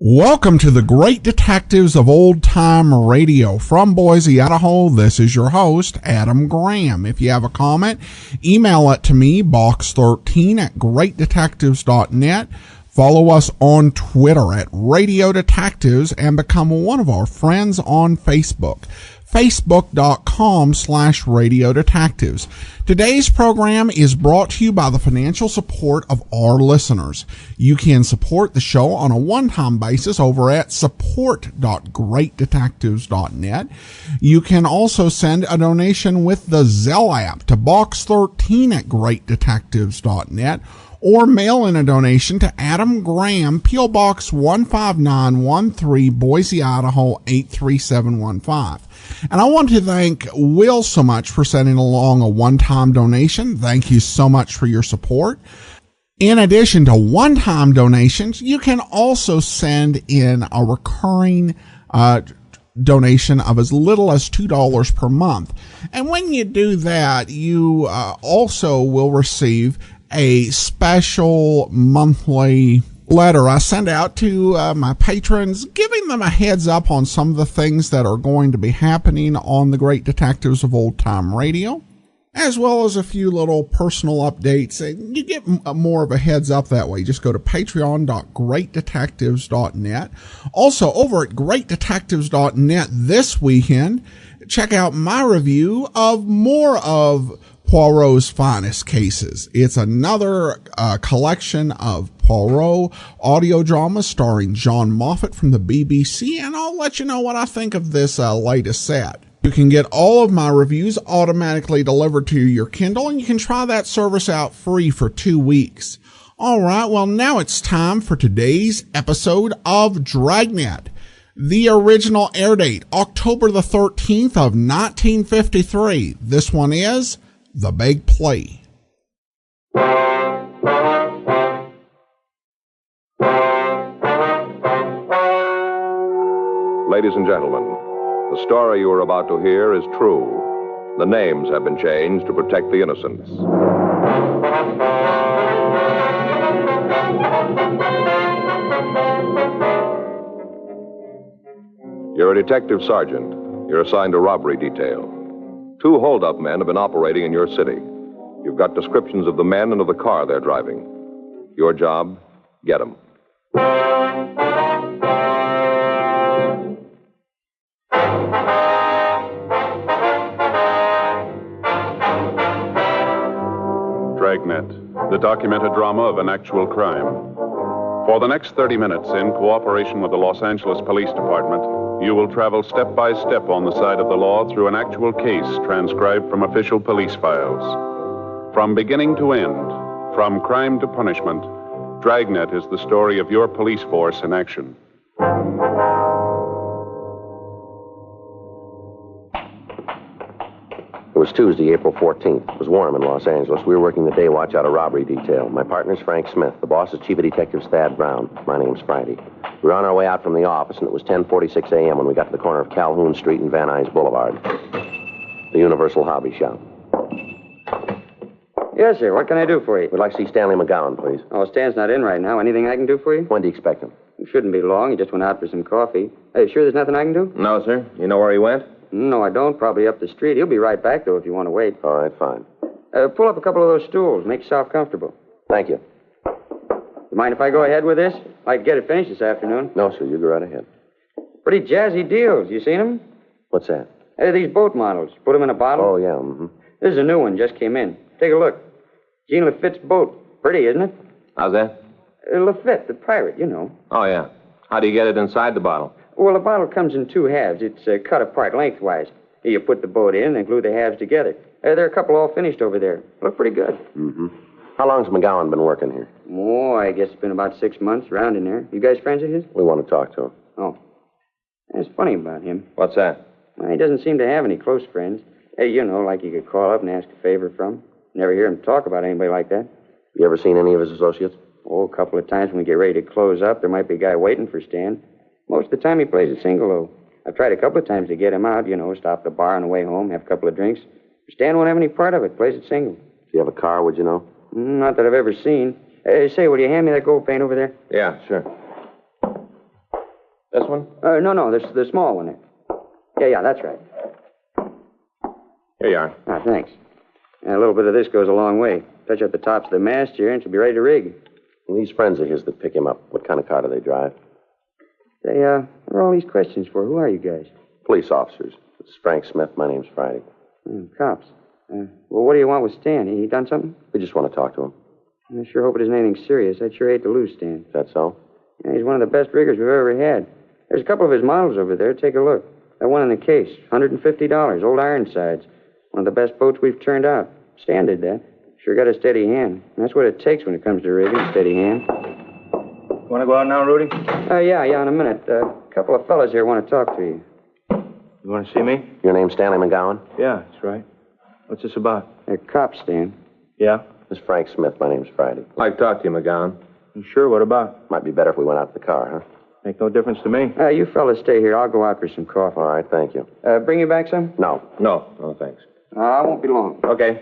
Welcome to the Great Detectives of Old Time Radio. From Boise, Idaho, this is your host, Adam Graham. If you have a comment, email it to me, box13@greatdetectives.net. Follow us on Twitter at Radio Detectives and become one of our friends on Facebook. Facebook.com/Radio Detectives. Today's program is brought to you by the financial support of our listeners. You can support the show on a one-time basis over at support.greatdetectives.net. You can also send a donation with the Zelle app to box13@greatdetectives.net. or mail in a donation to Adam Graham, P.O. Box 15913, Boise, Idaho 83715. And I want to thank Will so much for sending along a one-time donation. Thank you so much for your support. In addition to one-time donations, you can also send in a recurring donation of as little as $2 per month. And when you do that, you also will receive a special monthly letter I send out to my patrons, giving them a heads up on some of the things that are going to be happening on the Great Detectives of Old Time Radio, as well as a few little personal updates. And you get more of a heads up that way. Just go to patreon.greatdetectives.net. Also, over at greatdetectives.net this weekend, check out my review of more of Poirot's finest cases. It's another collection of Poirot audio dramas starring John Moffat from the BBC, and I'll let you know what I think of this latest set. You can get all of my reviews automatically delivered to your Kindle, and you can try that service out free for 2 weeks. All right, well, now it's time for today's episode of Dragnet. The original air date, October the 13th of 1953. This one is The Big Plea. Ladies and gentlemen, the story you are about to hear is true. The names have been changed to protect the innocents. You're a detective sergeant. You're assigned a robbery detail. 2 hold-up men have been operating in your city. You've got descriptions of the men and of the car they're driving. Your job, get them. Dragnet, the documented drama of an actual crime. For the next 30 minutes, in cooperation with the Los Angeles Police Department, you will travel step by step on the side of the law through an actual case transcribed from official police files. From beginning to end, from crime to punishment, Dragnet is the story of your police force in action. It was Tuesday, April 14th. It was warm in Los Angeles. We were working the day watch out of robbery detail. My partner's Frank Smith. The boss is Chief of Detectives Thad Brown. My name's Friday. We were on our way out from the office, and it was 10:46 a.m. when we got to the corner of Calhoun Street and Van Nuys Boulevard. The Universal Hobby Shop. Yes, sir. What can I do for you? We'd like to see Stanley McGowan, please. Oh, Stan's not in right now. Anything I can do for you? When do you expect him? He shouldn't be long. He just went out for some coffee. Hey, sure there's nothing I can do? No, sir. You know where he went? No, I don't. Probably up the street. He'll be right back, though, if you want to wait. All right, fine. Pull up a couple of those stools. Make yourself comfortable. Thank you. You mind if I go ahead with this? I'd like to get it finished this afternoon. No, sir. You go right ahead. Pretty jazzy deals. You seen them? What's that? These boat models. Put them in a bottle. Oh, yeah. Mm-hmm. This is a new one. Just came in. Take a look. Jean Lafitte's boat. Pretty, isn't it? How's that? Lafitte, the pirate, you know. Oh, yeah. How do you get it inside the bottle? Well, the bottle comes in 2 halves. It's cut apart lengthwise. You put the boat in and glue the halves together. There are a couple all finished over there. Look pretty good. Mm-hmm. How long's McGowan been working here? Oh, I guess it's been about 6 months, around in there. You guys friends of his? We want to talk to him. Oh. That's funny about him. What's that? Well, he doesn't seem to have any close friends. Hey, you know, like you could call up and ask a favor from. Never hear him talk about anybody like that. You ever seen any of his associates? Oh, a couple of times when we get ready to close up, there might be a guy waiting for Stan. Most of the time he plays a single, though. I've tried a couple of times to get him out, you know, stop at the bar on the way home, have a couple of drinks. Stan won't have any part of it, plays it single. If you have a car, would you know? Not that I've ever seen. Say, will you hand me that gold paint over there? Yeah, sure. This one? No, the small one there. Yeah, that's right. Here you are. Ah, thanks. A little bit of this goes a long way. Touch up the tops of the mast here, and she'll be ready to rig. And these friends of his that pick him up, what kind of car do they drive? What are all these questions for? Who are you guys? Police officers. This is Frank Smith. My name's Friday. Cops. Well, what do you want with Stan? He done something? We just want to talk to him. I sure hope it isn't anything serious. I'd sure hate to lose Stan. Is that so? Yeah, he's one of the best riggers we've ever had. There's a couple of his models over there. Take a look. That one in the case, $150, old Ironsides. One of the best boats we've turned out. Stan did that. Sure got a steady hand. And that's what it takes when it comes to rigging, steady hand. Want to go out now, Rudy? Yeah, in a minute. A couple of fellas here want to talk to you. You want to see me? Your name's Stanley McGowan? Yeah, that's right. What's this about? They're cops, Stan. Yeah? This is Frank Smith. My name's Friday. I'd like to talk to you, McGowan. You sure? What about? Might be better if we went out to the car, huh? Make no difference to me. You fellas stay here. I'll go out for some coffee. All right, thank you. Bring you back some? No. No, thanks. I won't be long. Okay.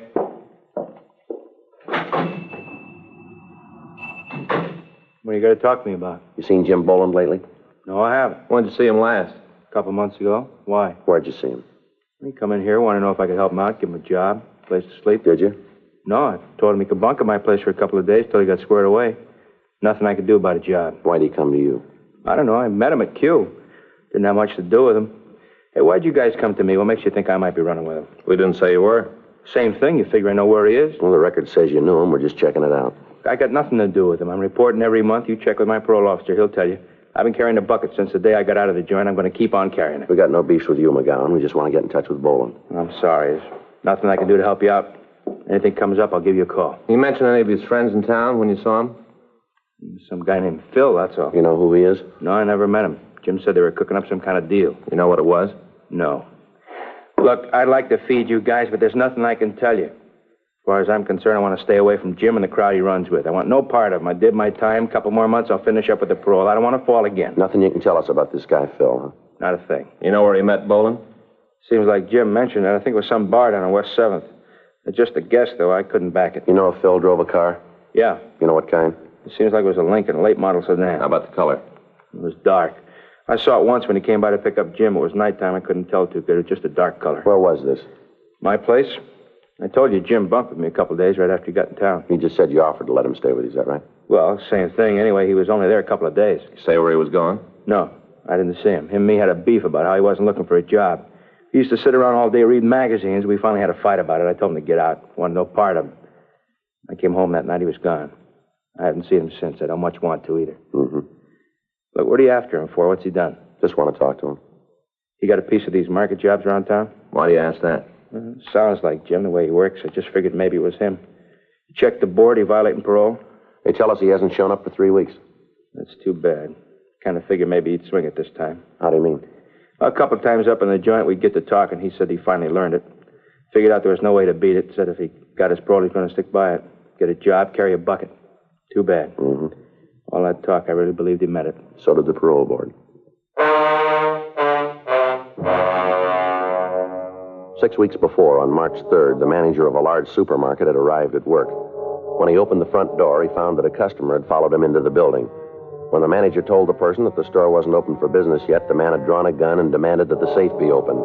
What are you going to talk to me about? You seen Jim Boland lately? No, I haven't. When did you see him last? A couple months ago. Why? Where'd you see him? He come in here, wanted to know if I could help him out, give him a job, place to sleep. Did you? No, I told him he could bunk at my place for a couple of days till he got squared away. Nothing I could do about a job. Why'd he come to you? I don't know. I met him at Q. Didn't have much to do with him. Hey, why'd you guys come to me? What makes you think I might be running with him? We didn't say you were. Same thing. You figure I know where he is? Well, the record says you knew him. We're just checking it out. I got nothing to do with him. I'm reporting every month. You check with my parole officer. He'll tell you. I've been carrying the bucket since the day I got out of the joint. I'm going to keep on carrying it. We got no beef with you, McGowan. We just want to get in touch with Boland. I'm sorry. There's nothing I can do to help you out. Anything comes up, I'll give you a call. You mention any of his friends in town when you saw him? Some guy named Phil, that's all. You know who he is? No, I never met him. Jim said they were cooking up some kind of deal. You know what it was? No. Look, I'd like to feed you guys, but there's nothing I can tell you. As far as I'm concerned, I want to stay away from Jim and the crowd he runs with. I want no part of him. I did my time. Couple more months, I'll finish up with the parole. I don't want to fall again. Nothing you can tell us about this guy, Phil, huh? Not a thing. You know where he met Boland? Seems like Jim mentioned it. I think it was some bar down on West 7th. It's just a guess, though. I couldn't back it. You know if Phil drove a car? Yeah. You know what kind? It seems like it was a Lincoln, a late model sedan. How about the color? It was dark. I saw it once when he came by to pick up Jim. It was nighttime. I couldn't tell too good. It was just a dark color. Where was this? My place? I told you Jim bunked with me a couple of days right after he got in town. He just said you offered to let him stay with you, is that right? Well, same thing. Anyway, he was only there a couple of days. Say where he was going? No, I didn't see him. Him and me had a beef about how he wasn't looking for a job. He used to sit around all day reading magazines. We finally had a fight about it. I told him to get out. Wanted no part of him. I came home that night. He was gone. I haven't seen him since. I don't much want to either. Mm-hmm. Look, what are you after him for? What's he done? Just want to talk to him. He got a piece of these market jobs around town? Why do you ask that? Sounds like Jim, the way he works. I just figured maybe it was him. You checked the board. He violating parole? They tell us he hasn't shown up for 3 weeks. That's too bad. Kind of figured maybe he'd swing it this time. How do you mean? A couple of times up in the joint, we'd get to talking. He said he finally learned it. Figured out there was no way to beat it. Said if he got his parole, he's going to stick by it. Get a job, carry a bucket. Too bad. Mm-hmm. All that talk, I really believed he meant it. So did the parole board. 6 weeks before, on March 3rd, the manager of a large supermarket had arrived at work. When he opened the front door, he found that a customer had followed him into the building. When the manager told the person that the store wasn't open for business yet, the man had drawn a gun and demanded that the safe be opened.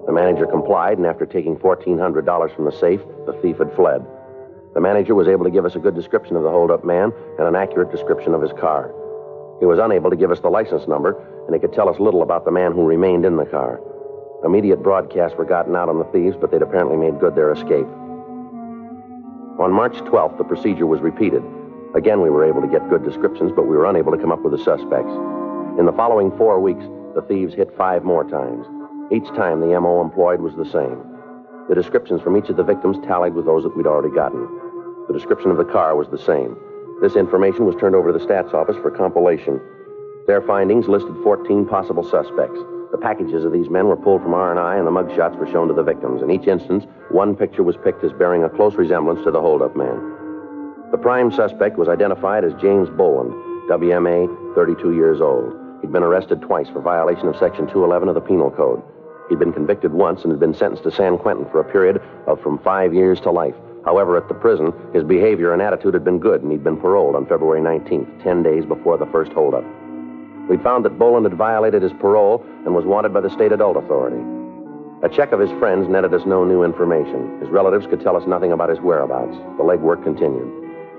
The manager complied, and after taking $1,400 from the safe, the thief had fled. The manager was able to give us a good description of the hold-up man and an accurate description of his car. He was unable to give us the license number, and he could tell us little about the man who remained in the car. Immediate broadcasts were gotten out on the thieves, but they'd apparently made good their escape. On March 12th, the procedure was repeated. Again, we were able to get good descriptions, but we were unable to come up with the suspects. In the following 4 weeks, the thieves hit 5 more times. Each time, the M.O. employed was the same. The descriptions from each of the victims tallied with those that we'd already gotten. The description of the car was the same. This information was turned over to the stats office for compilation. Their findings listed 14 possible suspects. The packages of these men were pulled from R&I, and the mugshots were shown to the victims. In each instance, one picture was picked as bearing a close resemblance to the hold-up man. The prime suspect was identified as James Boland, WMA, 32 years old. He'd been arrested twice for violation of Section 211 of the Penal Code. He'd been convicted once and had been sentenced to San Quentin for a period of from 5 years to life. However, at the prison, his behavior and attitude had been good, and he'd been paroled on February 19th, 10 days before the first holdup. We'd found that Boland had violated his parole and was wanted by the state adult authority. A check of his friends netted us no new information. His relatives could tell us nothing about his whereabouts. The legwork continued.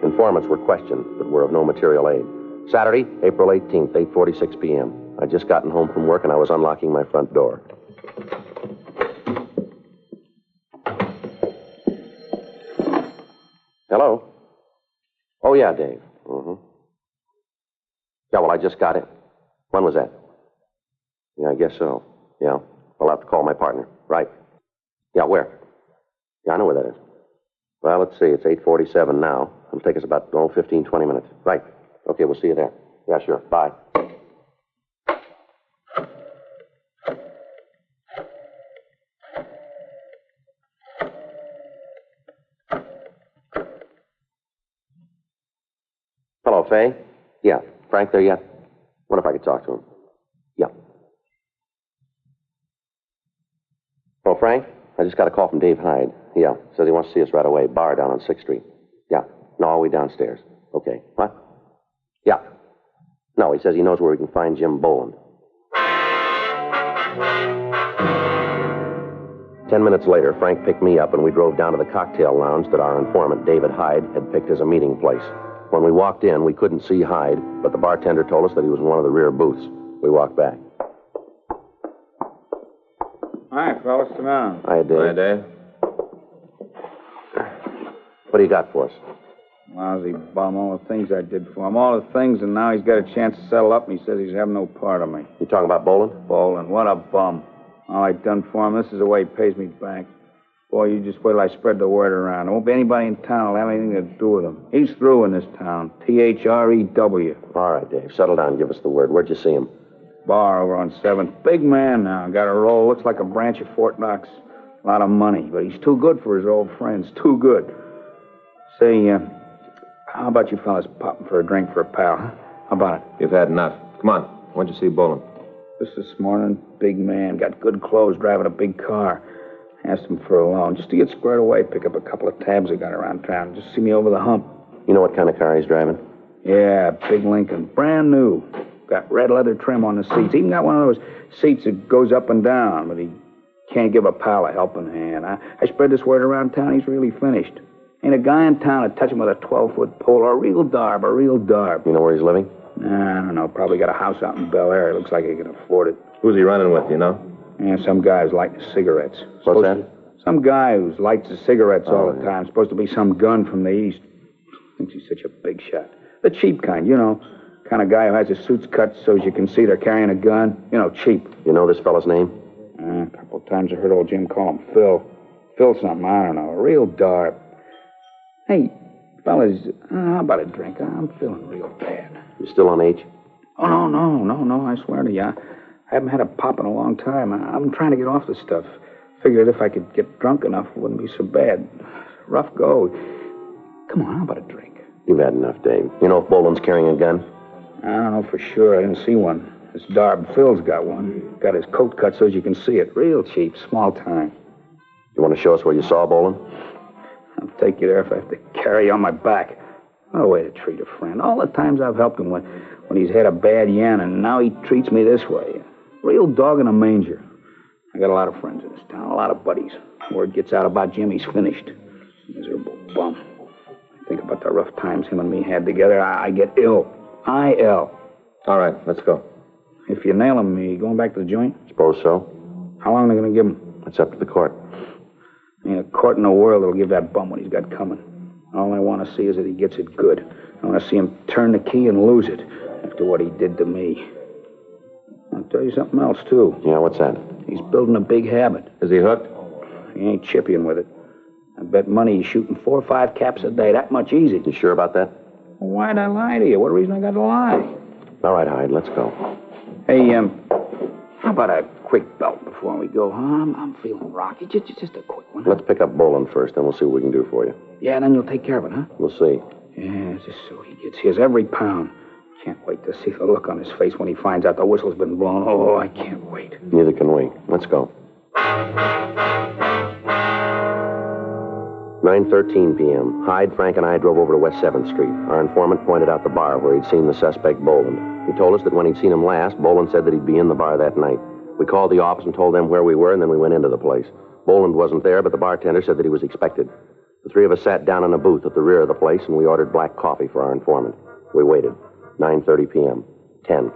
Informants were questioned, but were of no material aid. Saturday, April 18th, 8:46 p.m. I'd just gotten home from work and I was unlocking my front door. Hello? Oh, yeah, Dave. Yeah, well, I just got it. When was that? Yeah, I guess so. Yeah. I'll have to call my partner. Right. Yeah, where? Yeah, I know where that is. Well, let's see. It's 8:47 now. It'll take us about, 15, 20 minutes. Right. Okay, we'll see you there. Yeah, sure. Bye. Hello, Fay? Yeah. Frank there yet? What if I could talk to him? Yeah. Oh, Frank? I just got a call from Dave Hyde. Yeah. Says he wants to see us right away. Bar down on 6th Street. Yeah. No, all the way downstairs. Okay. What? Yeah. No, he says he knows where we can find Jim Boland. 10 minutes later, Frank picked me up and we drove down to the cocktail lounge that our informant, David Hyde, had picked as a meeting place. When we walked in, we couldn't see Hyde, but the bartender told us that he was in one of the rear booths. We walked back. Hi, fellas. Sit down. Hi, Dave. Hi, Dave. What do you got for us? Lousy bum. All the things I did for him. All the things, and now he's got a chance to settle up, and he says he's having no part of me. You talking about Boland? Boland, what a bum. All I've done for him, this is the way he pays me back. Boy, you just wait till I spread the word around. There won't be anybody in town who'll have anything to do with him. He's through in this town. THREW. All right, Dave. Settle down and give us the word. Where'd you see him? Bar over on 7th. Big man now. Got a roll. Looks like a branch of Fort Knox. A lot of money, but he's too good for his old friends. Too good. Say, how about you fellas popping for a drink for a pal, huh? How about it? You've had enough. Come on. Why don't you see Boland? Just this morning, big man. Got good clothes, driving a big car. Asked him for a loan, just to get squared away, pick up a couple of tabs I got around town. Just see me over the hump. You know what kind of car he's driving? Yeah, big Lincoln. Brand new. Got red leather trim on the seats. Even got one of those seats that goes up and down, but he can't give a pal a helping hand. I spread this word around town. He's really finished. Ain't a guy in town to touch him with a 12-foot pole or a real darb, You know where he's living? Nah, I don't know. Probably got a house out in Bel Air. It looks like he can afford it. Who's he running with, you know? Yeah, some guy who's lighting cigarettes. What's that? Some guy who lights his cigarettes all the time. Supposed to be some gun from the East. Thinks he's such a big shot. The cheap kind, you know. Kind of guy who has his suits cut so as you can see they're carrying a gun. You know, cheap. You know this fella's name? A couple of times I heard old Jim call him Phil. Phil something, I don't know. A real darb. Hey, fellas, how about a drink? I'm feeling real bad. You still on H? Oh, no, I swear to you. I haven't had a pop in a long time. I'm trying to get off this stuff. Figured if I could get drunk enough, it wouldn't be so bad. Rough go. Come on, how about a drink? You've had enough, Dave. You know if Boland's carrying a gun? I don't know for sure. I didn't see one. This darb Phil's got one. Got his coat cut so as you can see it. Real cheap, small time. You want to show us where you saw Boland? I'll take you there if I have to carry you on my back. What a way to treat a friend. All the times I've helped him when he's had a bad yen, and now he treats me this way. Real dog in a manger. I got a lot of friends in this town, a lot of buddies. Word gets out about Jim, he's finished. Miserable bum. I think about the rough times him and me had together. I get ill. I-L. All right, let's go. If you nail him, you going back to the joint? Suppose so. How long are they going to give him? It's up to the court. Ain't a court in the world that'll give that bum what he's got coming. All I want to see is that he gets it good. I want to see him turn the key and lose it after what he did to me. I'll tell you something else, too. Yeah, what's that? He's building a big habit. Is he hooked? He ain't chipping with it. I bet money he's shooting 4 or 5 caps a day. That much easy. You sure about that? Well, why'd I lie to you? What reason I got to lie? All right, Hyde, let's go. Hey, how about a quick belt before we go, huh? I'm feeling rocky. Just a quick one. Let's pick up Boland first, then we'll see what we can do for you. Yeah, then you'll take care of it, huh? We'll see. Yeah, just so he gets his every pound. Can't wait to see the look on his face when he finds out the whistle's been blown. Oh, I can't wait. Neither can we. Let's go. 9:13 p.m. Hyde, Frank, and I drove over to West 7th Street. Our informant pointed out the bar where he'd seen the suspect, Boland. He told us that when he'd seen him last, Boland said that he'd be in the bar that night. We called the office and told them where we were, and then we went into the place. Boland wasn't there, but the bartender said that he was expected. The three of us sat down in a booth at the rear of the place, and we ordered black coffee for our informant. We waited. 9:30 p.m. 10.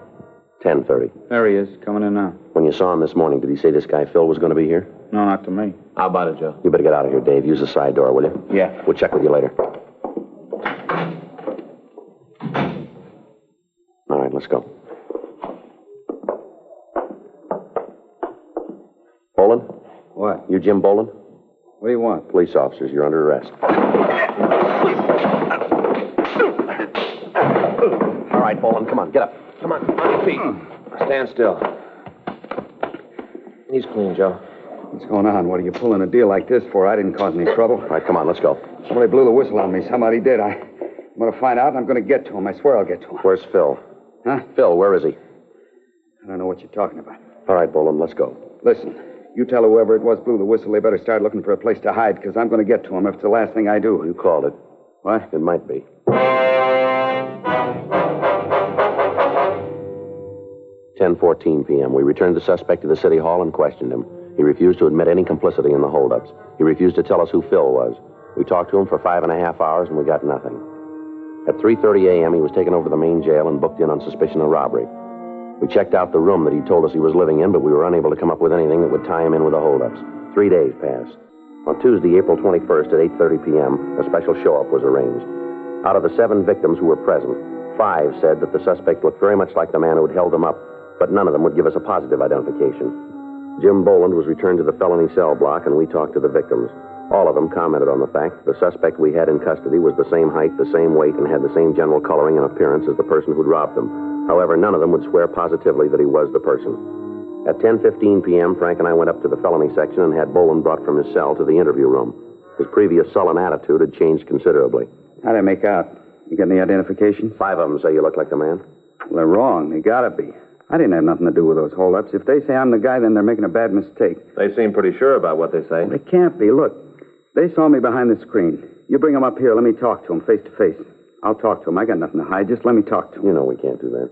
10:30. There he is, coming in now. When you saw him this morning, did he say this guy Phil was going to be here? No, not to me. How about it, Joe? You better get out of here, Dave. Use the side door, will you? Yeah. We'll check with you later. All right, let's go. Boland? What? You Jim Boland? What do you want? Police officers, you're under arrest. All right, Boland, come on, get up. Come on your feet. Stand still. He's clean, Joe. What's going on? What are you pulling a deal like this for? I didn't cause any trouble. All right, come on, let's go. Somebody blew the whistle on me. Somebody did. I'm going to find out, and I'm going to get to him. I swear I'll get to him. Where's Phil? Huh? Phil, where is he? I don't know what you're talking about. All right, Boland, let's go. Listen, you tell whoever it was blew the whistle they better start looking for a place to hide, because I'm going to get to him if it's the last thing I do. You called it. What? It might be. 10:14 p.m. We returned the suspect to the city hall and questioned him. He refused to admit any complicity in the holdups. He refused to tell us who Phil was. We talked to him for 5.5 hours, and we got nothing. At 3:30 a.m., he was taken over to the main jail and booked in on suspicion of robbery. We checked out the room that he told us he was living in, but we were unable to come up with anything that would tie him in with the holdups. 3 days passed. On Tuesday, April 21st at 8:30 p.m., a special show-up was arranged. Out of the 7 victims who were present, 5 said that the suspect looked very much like the man who had held them up, but none of them would give us a positive identification. Jim Boland was returned to the felony cell block, and we talked to the victims. All of them commented on the fact that the suspect we had in custody was the same height, the same weight, and had the same general coloring and appearance as the person who'd robbed them. However, none of them would swear positively that he was the person. At 10:15 p.m., Frank and I went up to the felony section and had Boland brought from his cell to the interview room. His previous sullen attitude had changed considerably. How'd I make out? You got any identification? 5 of them say you look like the man. Well, they're wrong. They gotta be. I didn't have nothing to do with those holdups. If they say I'm the guy, then they're making a bad mistake. They seem pretty sure about what they say. They can't be. Look, they saw me behind the screen. You bring them up here. Let me talk to them face to face. I'll talk to them. I got nothing to hide. Just let me talk to them. You know we can't do that.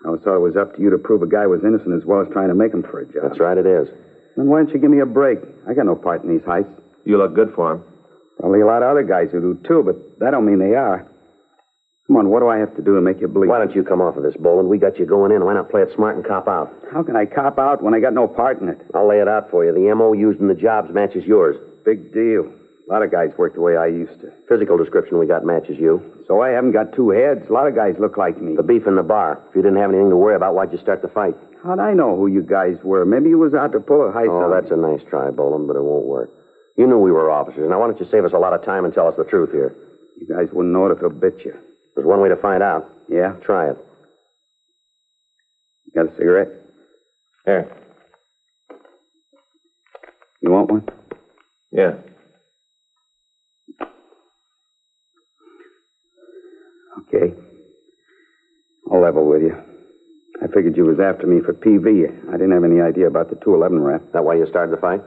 I always thought it was up to you to prove a guy was innocent as well as trying to make him for a job. That's right, it is. Then why don't you give me a break? I got no part in these heists. You look good for him. Probably a lot of other guys who do, too, but that don't mean they are. Come on, what do I have to do to make you believe? Why don't you come off of this, Boland? We got you going in. Why not play it smart and cop out? How can I cop out when I got no part in it? I'll lay it out for you. The M.O. used in the jobs matches yours. Big deal. A lot of guys work the way I used to. Physical description we got matches you. So I haven't got 2 heads. A lot of guys look like me. The beef in the bar. If you didn't have anything to worry about, why'd you start the fight? How'd I know who you guys were? Maybe you was out to pull a heist. Oh, that's a nice try, Boland, but it won't work. You knew we were officers. Now, why don't you save us a lot of time and tell us the truth here? You guys wouldn't know it if it bit you. There's one way to find out. Yeah? Try it. You got a cigarette? Here. You want one? Yeah. Okay. I'll level with you. I figured you was after me for PV. I didn't have any idea about the 211 rap. That why you started the fight?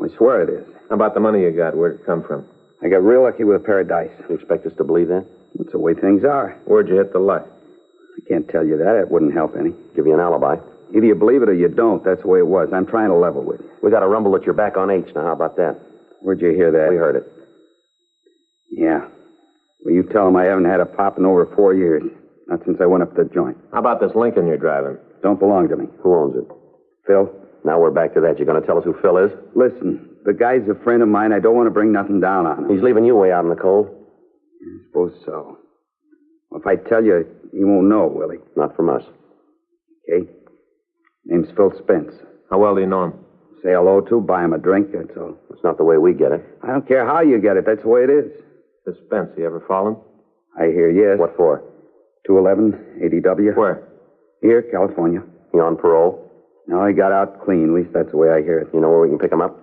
I swear it is. How about the money you got? Where'd it come from? I got real lucky with a pair of dice. You expect us to believe that? That's the way things are. Where'd you hit the luck? I can't tell you that. It wouldn't help any. Give you an alibi. Either you believe it or you don't. That's the way it was. I'm trying to level with you. We got a rumble that you're back on H. Now, how about that? Where'd you hear that? We heard it. Yeah. Well, you tell them I haven't had a pop in over 4 years. Not since I went up to the joint. How about this Lincoln you're driving? Don't belong to me. Who owns it? Phil? Now we're back to that. You're going to tell us who Phil is? Listen, the guy's a friend of mine. I don't want to bring nothing down on him. He's leaving you way out in the cold. I suppose so. Well, if I tell you, he won't know, will he? Not from us. Okay. Name's Phil Spence. How well do you know him? Say hello to, buy him a drink, that's all. It's not the way we get it. I don't care how you get it. That's the way it is. This Spence, he ever fallen? I hear yes. What for? 211 ADW. Where? Here, California. He on parole? No, he got out clean. At least that's the way I hear it. You know where we can pick him up?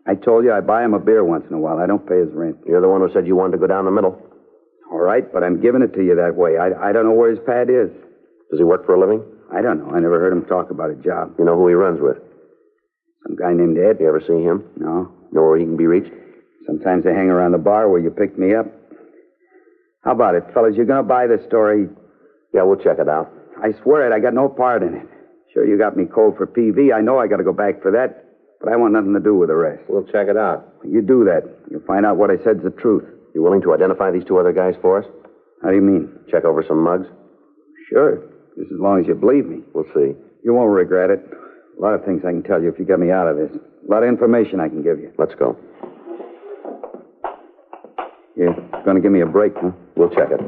I told you I buy him a beer once in a while. I don't pay his rent. You're the one who said you wanted to go down the middle. All right, but I'm giving it to you that way. I don't know where his pad is. Does he work for a living? I don't know. I never heard him talk about a job. You know who he runs with? Some guy named Ed. You ever see him? No. Know where he can be reached? Sometimes I hang around the bar where you picked me up. How about it, fellas? You're going to buy this story? Yeah, we'll check it out. I swear it, I got no part in it. Sure, you got me cold for PV. I know I got to go back for that, but I want nothing to do with the rest. We'll check it out. You do that. You'll find out what I said's the truth. You willing to identify these two other guys for us? How do you mean? Check over some mugs? Sure, just as long as you believe me. We'll see. You won't regret it. A lot of things I can tell you if you get me out of this. A lot of information I can give you. Let's go. You're going to give me a break, huh? We'll check it.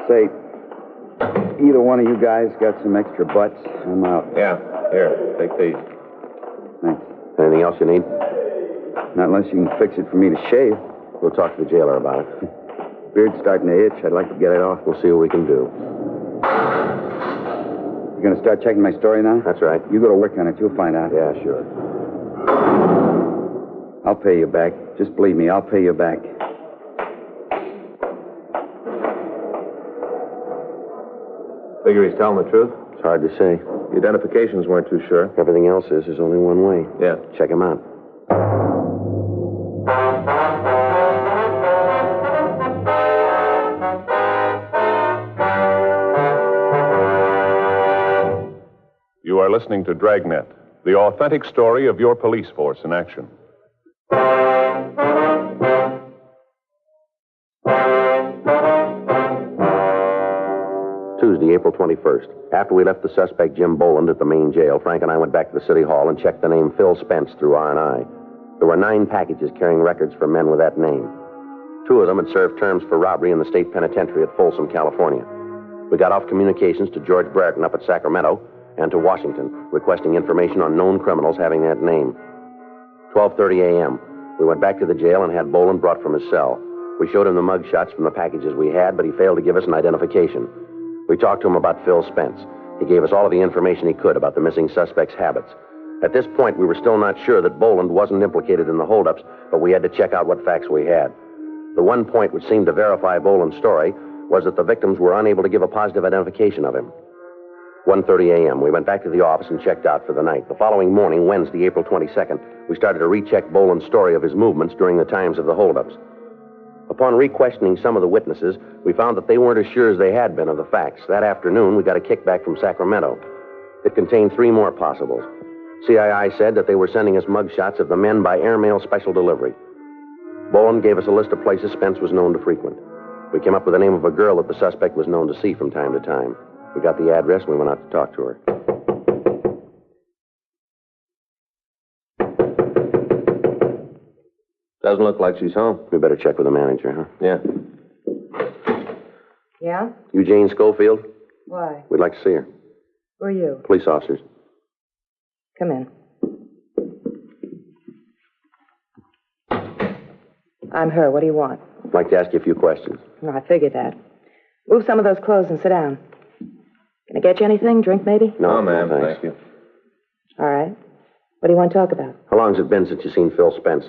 Say, either one of you guys got some extra butts? I'm out. Yeah, here, take these. Thanks. Anything else you need? Not unless you can fix it for me to shave. We'll talk to the jailer about it. Beard's starting to itch. I'd like to get it off. We'll see what we can do. You going to start checking my story now? That's right. You go to work on it. You'll find out. Yeah, sure. I'll pay you back. Just believe me, I'll pay you back. Figure he's telling the truth? It's hard to say. The identifications weren't too sure. Everything else is. There's only one way. Yeah. Check him out. You are listening to Dragnet, the authentic story of your police force in action. Tuesday, April 21st. After we left the suspect, Jim Boland, at the main jail, Frank and I went back to the city hall and checked the name Phil Spence through R&I. There were 9 packages carrying records for men with that name. 2 of them had served terms for robbery in the state penitentiary at Folsom, California. We got off communications to George Brereton up at Sacramento and to Washington, requesting information on known criminals having that name. 12:30 a.m. We went back to the jail and had Boland brought from his cell. We showed him the mug shots from the packages we had, but he failed to give us an identification. We talked to him about Phil Spence. He gave us all of the information he could about the missing suspect's habits. At this point, we were still not sure that Boland wasn't implicated in the holdups, but we had to check out what facts we had. The one point which seemed to verify Boland's story was that the victims were unable to give a positive identification of him. 1:30 a.m., we went back to the office and checked out for the night. The following morning, Wednesday, April 22nd, we started to recheck Boland's story of his movements during the times of the holdups. Upon re-questioning some of the witnesses, we found that they weren't as sure as they had been of the facts. That afternoon, we got a kickback from Sacramento. It contained 3 more possibles. CII said that they were sending us mugshots of the men by airmail special delivery. Boland gave us a list of places Spence was known to frequent. We came up with the name of a girl that the suspect was known to see from time to time. We got the address and we went out to talk to her. Doesn't look like she's home. We better check with the manager, huh? Yeah. Yeah? You Jane Schofield? Why? We'd like to see her. Who are you? Police officers. Come in. I'm her. What do you want? I'd like to ask you a few questions. Oh, I figured that. Move some of those clothes and sit down. Can I get you anything? Drink, maybe? No, ma'am. thanks. Thank you. All right. What do you want to talk about? How long has it been since you've seen Phil Spence?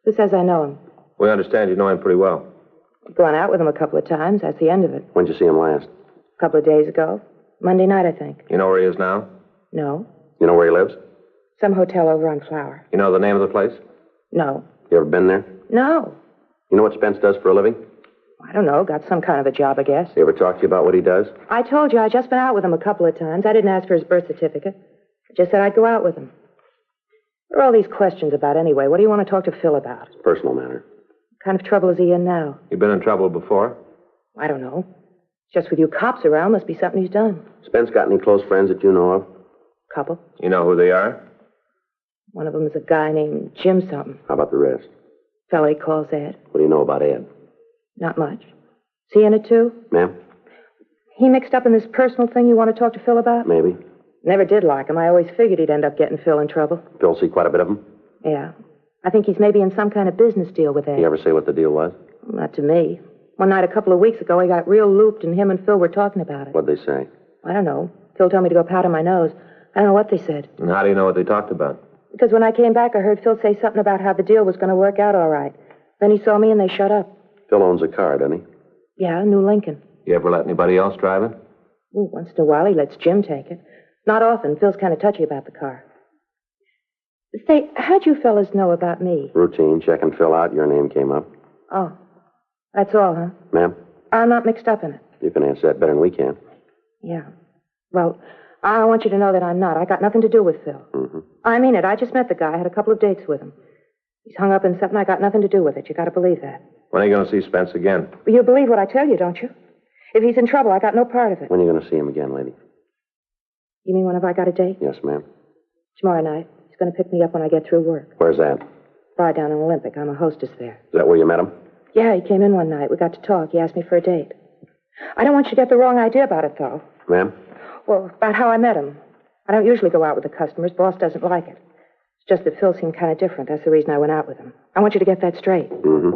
Who says I know him? We understand you know him pretty well. I've gone out with him a couple of times. That's the end of it. When'd you see him last? A couple of days ago. Monday night, I think. You know where he is now? No. You know where he lives? Some hotel over on Flower. You know the name of the place? No. You ever been there? No. You know what Spence does for a living? I don't know. Got some kind of a job, I guess. He ever talk to you about what he does? I told you I'd just been out with him a couple of times. I didn't ask for his birth certificate. I just said I'd go out with him. What are all these questions about anyway? What do you want to talk to Phil about? It's a personal matter. What kind of trouble is he in now? You been in trouble before? I don't know. Just with you cops around, must be something he's done. Spence got any close friends that you know of? Couple. You know who they are? One of them is a guy named Jim something. How about the rest? Fellow he calls Ed. What do you know about Ed? Not much. Is he in it too? Ma'am? He mixed up in this personal thing you want to talk to Phil about? Maybe. Never did like him. I always figured he'd end up getting Phil in trouble. Phil see quite a bit of him? Yeah. I think he's maybe in some kind of business deal with Ed. You ever say what the deal was? Not to me. One night a couple of weeks ago, he got real looped, and him and Phil were talking about it. What'd they say? I don't know. Phil told me to go powder my nose. I don't know what they said. And how do you know what they talked about? Because when I came back, I heard Phil say something about how the deal was going to work out all right. Then he saw me and they shut up. Phil owns a car, doesn't he? Yeah, a new Lincoln. You ever let anybody else drive it? Ooh, once in a while, he lets Jim take it. Not often. Phil's kind of touchy about the car. Say, how'd you fellas know about me? Routine. Check and fill out. Your name came up. Oh, that's all, huh? Ma'am? I'm not mixed up in it. You can answer that better than we can. Yeah. Well, I want you to know that I'm not. I got nothing to do with Phil. Mm-hmm. I mean it. I just met the guy. I had a couple of dates with him. He's hung up in something. I got nothing to do with it. You got to believe that. When are you going to see Spence again? But you believe what I tell you, don't you? If he's in trouble, I got no part of it. When are you going to see him again, lady? You mean when have I got a date? Yes, ma'am. Tomorrow night. He's going to pick me up when I get through work. Where's that? Bar down in Olympic. I'm a hostess there. Is that where you met him? Yeah, he came in one night. We got to talk. He asked me for a date. I don't want you to get the wrong idea about it, though. Ma'am? Well, about how I met him. I don't usually go out with the customers. Boss doesn't like it. It's just that Phil seemed kind of different. That's the reason I went out with him. I want you to get that straight. Mm-hmm.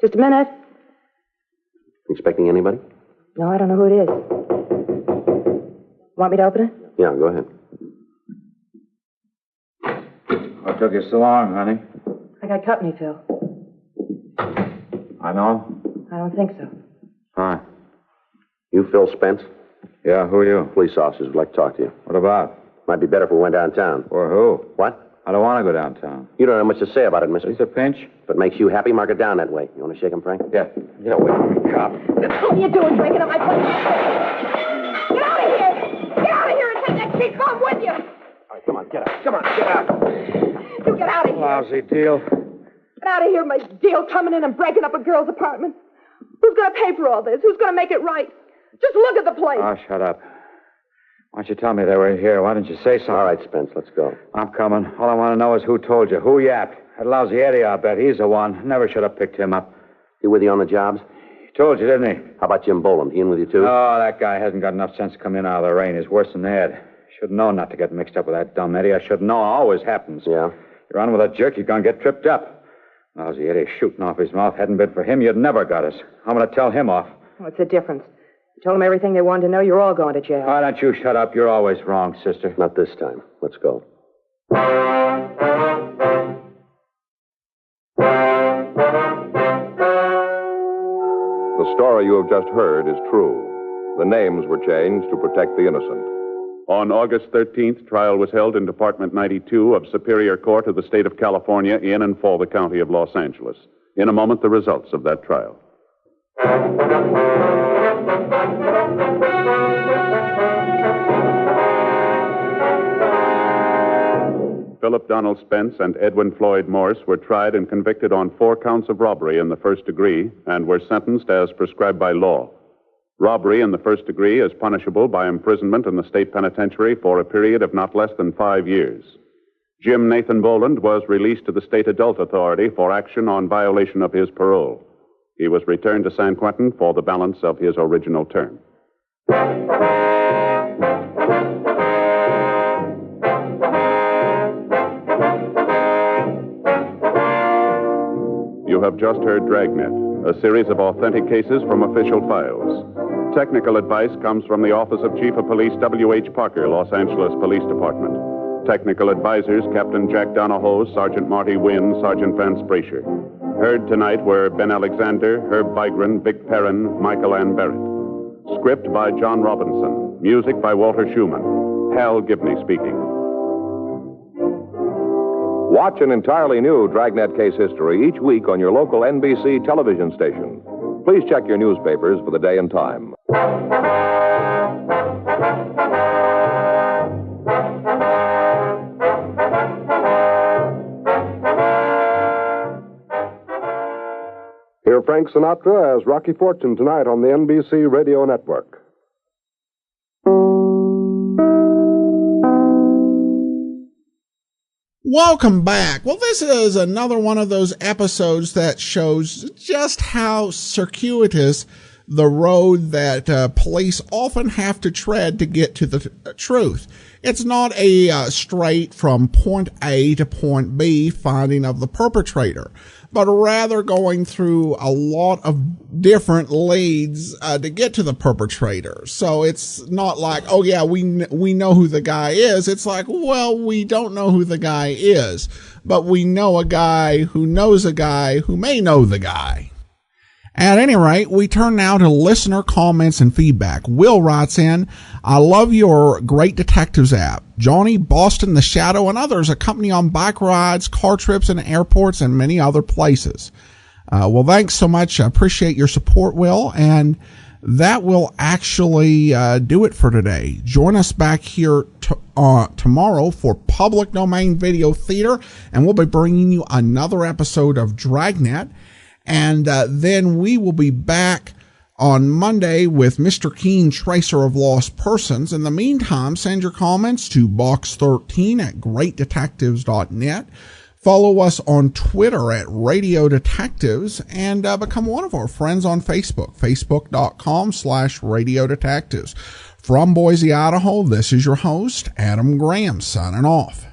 Just a minute. Expecting anybody? No, I don't know who it is. Want me to open it? Yeah, go ahead. What took you so long, honey? I got company, Phil. I know. I don't think so. Hi. You Phil Spence? Yeah, who are you? Police officers would like to talk to you. What about? Might be better if we went downtown. For who? What? I don't want to go downtown. You don't have much to say about it, mister. It's a pinch. If it makes you happy, mark it down that way. You want to shake him, Frank? Yeah. Get away from me, cop. What are you doing drinking at my place? Get out of here! Get out of here and take that cheap bum with you! All right, come on, get out. Come on, get out. You get out of here. Lousy deal. Get out of here, my deal coming in and breaking up a girl's apartment. Who's going to pay for all this? Who's going to make it right? Just look at the place. Oh, shut up. Why don't you tell me they were here? Why didn't you say something? All right, Spence, let's go. I'm coming. All I want to know is who told you. Who yapped? That lousy Eddie, I'll bet. He's the one. Never should have picked him up. He with you on the jobs? He told you, didn't he? How about Jim Boland? He in with you, too? Oh, that guy hasn't got enough sense to come in out of the rain. He's worse than Ed. Should have known not to get mixed up with that dumb Eddie. I should have known. It always happens. Yeah? You're on with a jerk, you're going to get tripped up. Lousy Eddie shooting off his mouth. Hadn't been for him, you'd never got us. I'm going to tell him off. What's the difference? You told them everything they wanted to know. You're all going to jail. Why don't you shut up? You're always wrong, sister. Not this time. Let's go. The story you have just heard is true. The names were changed to protect the innocent. On August 13th, trial was held in Department 92 of Superior Court of the State of California in and for the County of Los Angeles. In a moment, the results of that trial. Philip Donald Spence and Edwin Floyd Morse were tried and convicted on 4 counts of robbery in the first degree and were sentenced as prescribed by law. Robbery in the first degree is punishable by imprisonment in the state penitentiary for a period of not less than 5 years. Jim Nathan Boland was released to the state adult authority for action on violation of his parole. He was returned to San Quentin for the balance of his original term. You have just heard Dragnet, a series of authentic cases from official files. Technical advice comes from the Office of Chief of Police W.H. Parker, Los Angeles Police Department. Technical advisors, Captain Jack Donahoe, Sergeant Marty Wynn, Sergeant Vance Brasher. Heard tonight were Ben Alexander, Herb Bygren, Vic Perrin, Michael Ann Barrett. Script by John Robinson. Music by Walter Schumann. Hal Gibney speaking. Watch an entirely new Dragnet case history each week on your local NBC television station. Please check your newspapers for the day and time. Hear Frank Sinatra as Rocky Fortune tonight on the NBC Radio Network. Welcome back. Well, this is another one of those episodes that shows just how circuitous the road that police often have to tread to get to the truth. It's not a straight from point A to point B finding of the perpetrator, but rather going through a lot of different leads to get to the perpetrator. So it's not like, oh yeah, we know who the guy is. It's like, well, we don't know who the guy is, but we know a guy who knows a guy who may know the guy. At any rate, we turn now to listener comments and feedback. Will writes in, I love your Great Detectives app. Johnny, Boston, The Shadow, and others accompany on bike rides, car trips, and airports, and many other places. Well, thanks so much. I appreciate your support, Will, and that will actually do it for today. Join us back here tomorrow for Public Domain Video Theater, and we'll be bringing you another episode of Dragnet. And then we will be back on Monday with Mr. Keen, Tracer of Lost Persons. In the meantime, send your comments to box13@greatdetectives.net. Follow us on Twitter at Radio Detectives, and become one of our friends on Facebook, facebook.com/Radio Detectives. From Boise, Idaho, this is your host, Adam Graham, signing off.